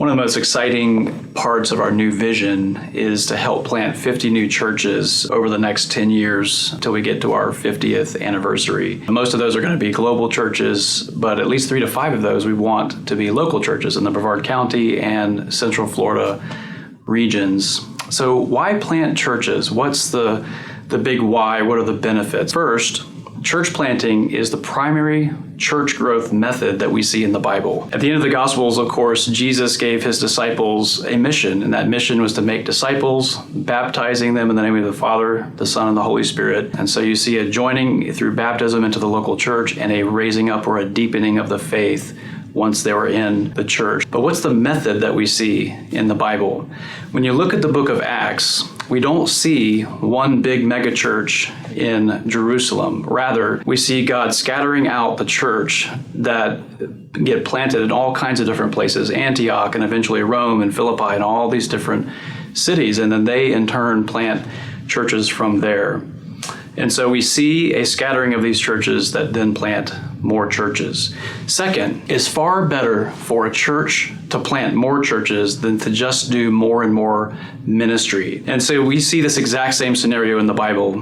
One of the most exciting parts of our new vision is to help plant 50 new churches over the next 10 years until we get to our 50th anniversary. Most of those are going to be global churches, but at least 3 to 5 of those we want to be local churches in the Brevard County and Central Florida regions. So why plant churches? What's the big why? What are the benefits? First, church planting is the primary church growth method that we see in the Bible. At the end of the Gospels, of course, Jesus gave his disciples a mission, and that mission was to make disciples, baptizing them in the name of the Father, the Son, and the Holy Spirit. And so you see a joining through baptism into the local church and a raising up or a deepening of the faith once they were in the church. But what's the method that we see in the Bible? When you look at the book of Acts, we don't see one big megachurch in Jerusalem. Rather, we see God scattering out the church that get planted in all kinds of different places, Antioch and eventually Rome and Philippi and all these different cities. And then they in turn plant churches from there. And so we see a scattering of these churches that then plant more churches. Second, it's far better for a church to plant more churches than to just do more and more ministry. And so we see this exact same scenario in the Bible.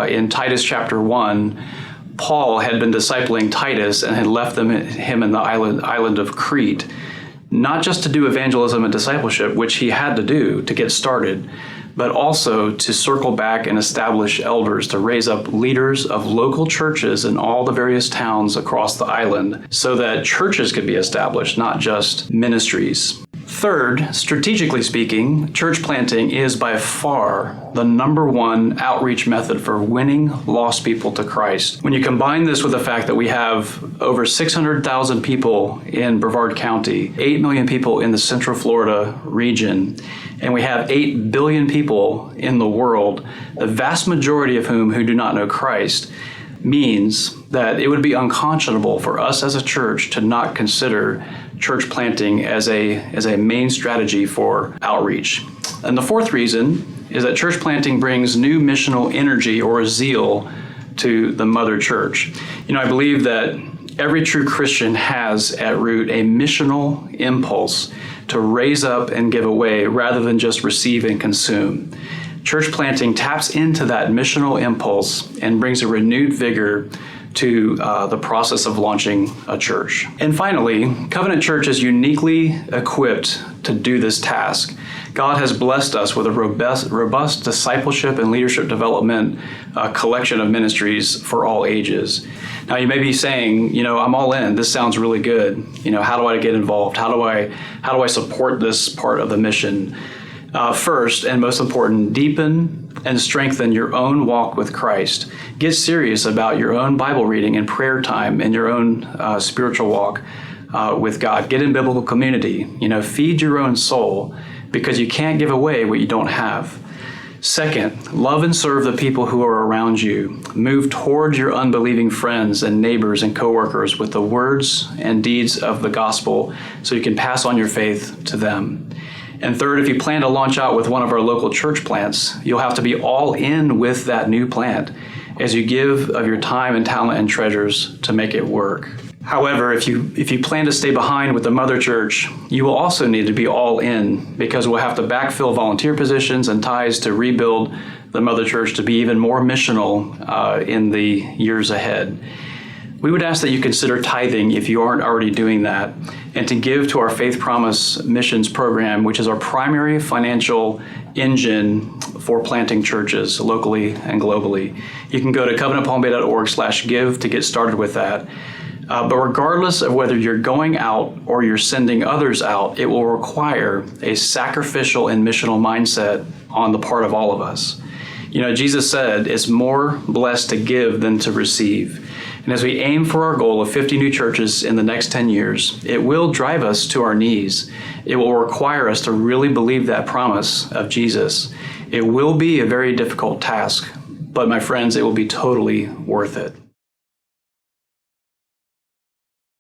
In Titus chapter 1, Paul had been discipling Titus and had left him in the island of Crete, not just to do evangelism and discipleship, which he had to do to get started, but also to circle back and establish elders, to raise up leaders of local churches in all the various towns across the island so that churches could be established, not just ministries. Third, strategically speaking, church planting is by far the number one outreach method for winning lost people to Christ. When you combine this with the fact that we have over 600,000 people in Brevard County, 8 million people in the Central Florida region, and we have 8 billion people in the world, the vast majority of who do not know Christ, means that it would be unconscionable for us as a church to not consider church planting as a main strategy for outreach. And the fourth reason is that church planting brings new missional energy or zeal to the mother church. I believe that every true Christian has at root a missional impulse to raise up and give away rather than just receive and consume. Church planting taps into that missional impulse and brings a renewed vigor to the process of launching a church. And finally, Covenant Church is uniquely equipped to do this task. God has blessed us with a robust discipleship and leadership development collection of ministries for all ages. Now, you may be saying, I'm all in. This sounds really good. How do I get involved? How do I support this part of the mission? First, and most important, deepen and strengthen your own walk with Christ. Get serious about your own Bible reading and prayer time and your own spiritual walk with God. Get in biblical community. Feed your own soul, because you can't give away what you don't have. Second, love and serve the people who are around you. Move towards your unbelieving friends and neighbors and coworkers with the words and deeds of the gospel so you can pass on your faith to them. And third, if you plan to launch out with one of our local church plants, you'll have to be all in with that new plant as you give of your time and talent and treasures to make it work. However, if you plan to stay behind with the mother church, you will also need to be all in, because we'll have to backfill volunteer positions and ties to rebuild the mother church to be even more missional in the years ahead. We would ask that you consider tithing if you aren't already doing that, and to give to our Faith Promise Missions program, which is our primary financial engine for planting churches locally and globally. You can go to covenantpalmbay.org/give to get started with that. But regardless of whether you're going out or you're sending others out, it will require a sacrificial and missional mindset on the part of all of us. Jesus said, it's more blessed to give than to receive. And as we aim for our goal of 50 new churches in the next 10 years, it will drive us to our knees. It will require us to really believe that promise of Jesus. It will be a very difficult task, but my friends, it will be totally worth it.